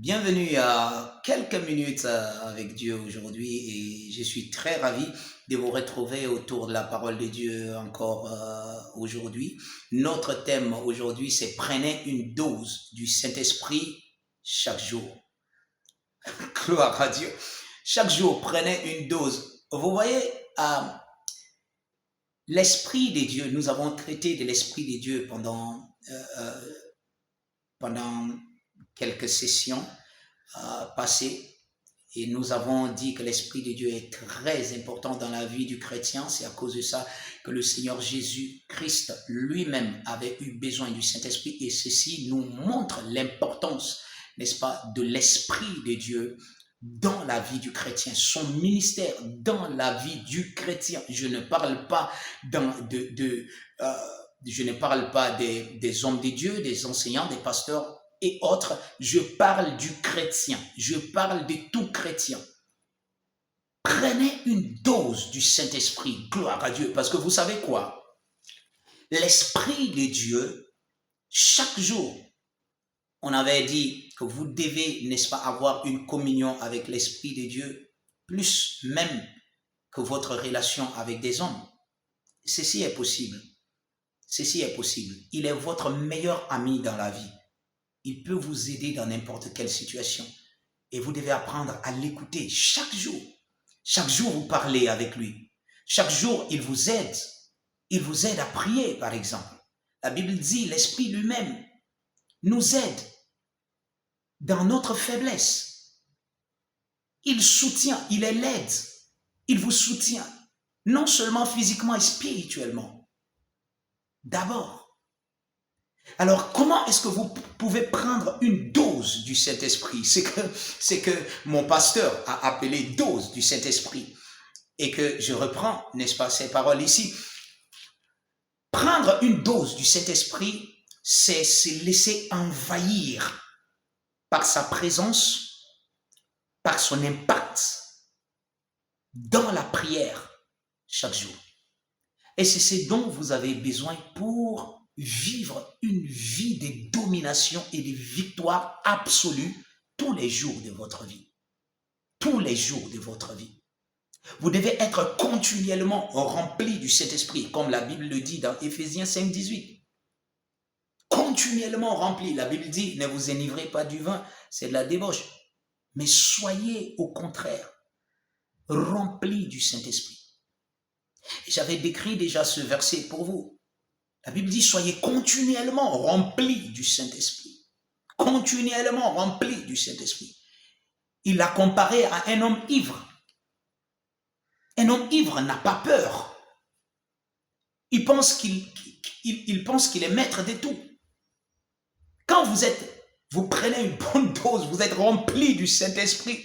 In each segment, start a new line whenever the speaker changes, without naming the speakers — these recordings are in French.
Bienvenue à quelques minutes avec Dieu aujourd'hui et je suis très ravi de vous retrouver autour de la parole de Dieu encore aujourd'hui. Notre thème aujourd'hui, c'est prenez une dose du Saint-Esprit chaque jour. Gloire à Dieu. Chaque jour, prenez une dose. Vous voyez, euh, l'Esprit de Dieu, nous avons traité de l'Esprit de Dieu pendant quelques sessions passées. Et nous avons dit que l'Esprit de Dieu est très important dans la vie du chrétien. C'est à cause de ça que le Seigneur Jésus-Christ lui-même avait eu besoin du Saint-Esprit. Et ceci nous montre l'importance, n'est-ce pas, de l'Esprit de Dieu dans la vie du chrétien, son ministère dans la vie du chrétien. Je ne parle pas je ne parle pas des hommes de Dieu, des enseignants, des pasteurs et autres, je parle du chrétien, je parle de tout chrétien. Prenez une dose du Saint-Esprit, gloire à Dieu, parce que vous savez quoi? L'Esprit de Dieu, chaque jour, on avait dit que vous devez, n'est-ce pas, avoir une communion avec l'Esprit de Dieu, plus même que votre relation avec des hommes. Ceci est possible. Ceci est possible. Il est votre meilleur ami dans la vie. Il peut vous aider dans n'importe quelle situation. Et vous devez apprendre à l'écouter chaque jour. Chaque jour, vous parlez avec lui. Chaque jour, il vous aide. Il vous aide à prier, par exemple. La Bible dit, l'Esprit lui-même nous aide dans notre faiblesse. Il soutient, il est l'aide. Il vous soutient, non seulement physiquement et spirituellement. D'abord. Alors, comment est-ce que vous pouvez prendre une dose du Saint-Esprit? C'est que mon pasteur a appelé dose du Saint-Esprit et que je reprends, n'est-ce pas, ces paroles ici. Prendre une dose du Saint-Esprit, c'est se laisser envahir par sa présence, par son impact dans la prière chaque jour. Et c'est ce dont vous avez besoin pour vivre une vie de domination et de victoire absolue tous les jours de votre vie. Tous les jours de votre vie. Vous devez être continuellement rempli du Saint-Esprit, comme la Bible le dit dans Éphésiens 5, 18. Continuellement rempli. La Bible dit, ne vous enivrez pas du vin, c'est de la débauche. Mais soyez au contraire rempli du Saint-Esprit. J'avais décrit déjà ce verset pour vous. La Bible dit, soyez continuellement remplis du Saint-Esprit. Continuellement remplis du Saint-Esprit. Il l'a comparé à un homme ivre. Un homme ivre n'a pas peur. Il pense qu'il est maître de tout. Quand vous prenez une bonne dose, vous êtes rempli du Saint-Esprit.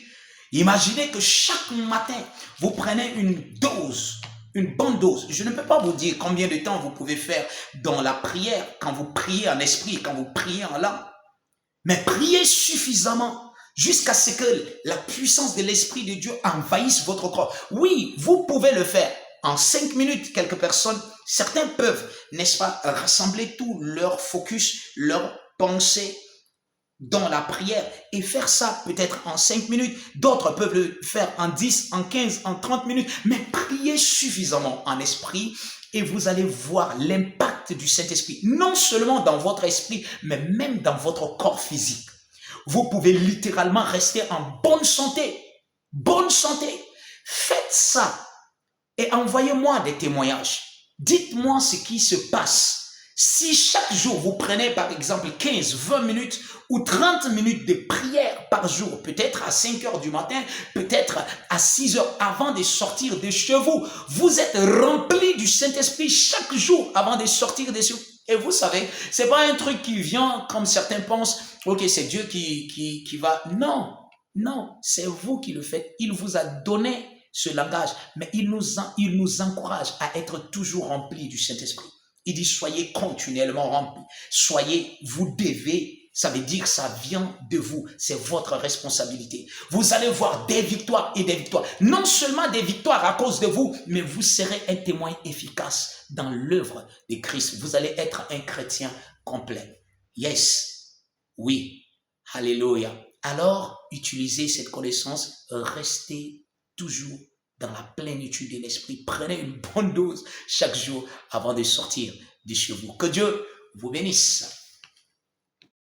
Imaginez que chaque matin, vous prenez une dose, une bonne dose. Je ne peux pas vous dire combien de temps vous pouvez faire dans la prière, quand vous priez en esprit, quand vous priez en langue. Mais priez suffisamment jusqu'à ce que la puissance de l'Esprit de Dieu envahisse votre corps. Oui, vous pouvez le faire. En 5 minutes, quelques personnes, certains peuvent, n'est-ce pas, rassembler tout leur focus, leur pensée dans la prière et faire ça peut-être en 5 minutes. D'autres peuvent le faire en 10, en 15, en 30 minutes. Mais priez suffisamment en esprit et vous allez voir l'impact du Saint-Esprit. Non seulement dans votre esprit, mais même dans votre corps physique. Vous pouvez littéralement rester en bonne santé. Bonne santé. Faites ça et envoyez-moi des témoignages. Dites-moi ce qui se passe. Si chaque jour vous prenez par exemple 15, 20 minutes ou 30 minutes de prière par jour, peut-être à 5 heures du matin, peut-être à 6 heures avant de sortir de chez vous, vous êtes rempli du Saint-Esprit chaque jour avant de sortir de chez vous. Et vous savez, c'est pas un truc qui vient comme certains pensent, ok, c'est Dieu qui va. Non, non, c'est vous qui le faites. Il vous a donné ce langage, mais il nous encourage à être toujours remplis du Saint-Esprit. Il dit, soyez continuellement remplis. Soyez, vous devez, ça veut dire que ça vient de vous. C'est votre responsabilité. Vous allez voir des victoires et des victoires. Non seulement des victoires à cause de vous, mais vous serez un témoin efficace dans l'œuvre de Christ. Vous allez être un chrétien complet. Yes. Oui. Alléluia. alors utilisez cette connaissance, restez toujours dans la plénitude de l'esprit. Prenez une bonne dose chaque jour avant de sortir de chez vous. Que Dieu vous bénisse.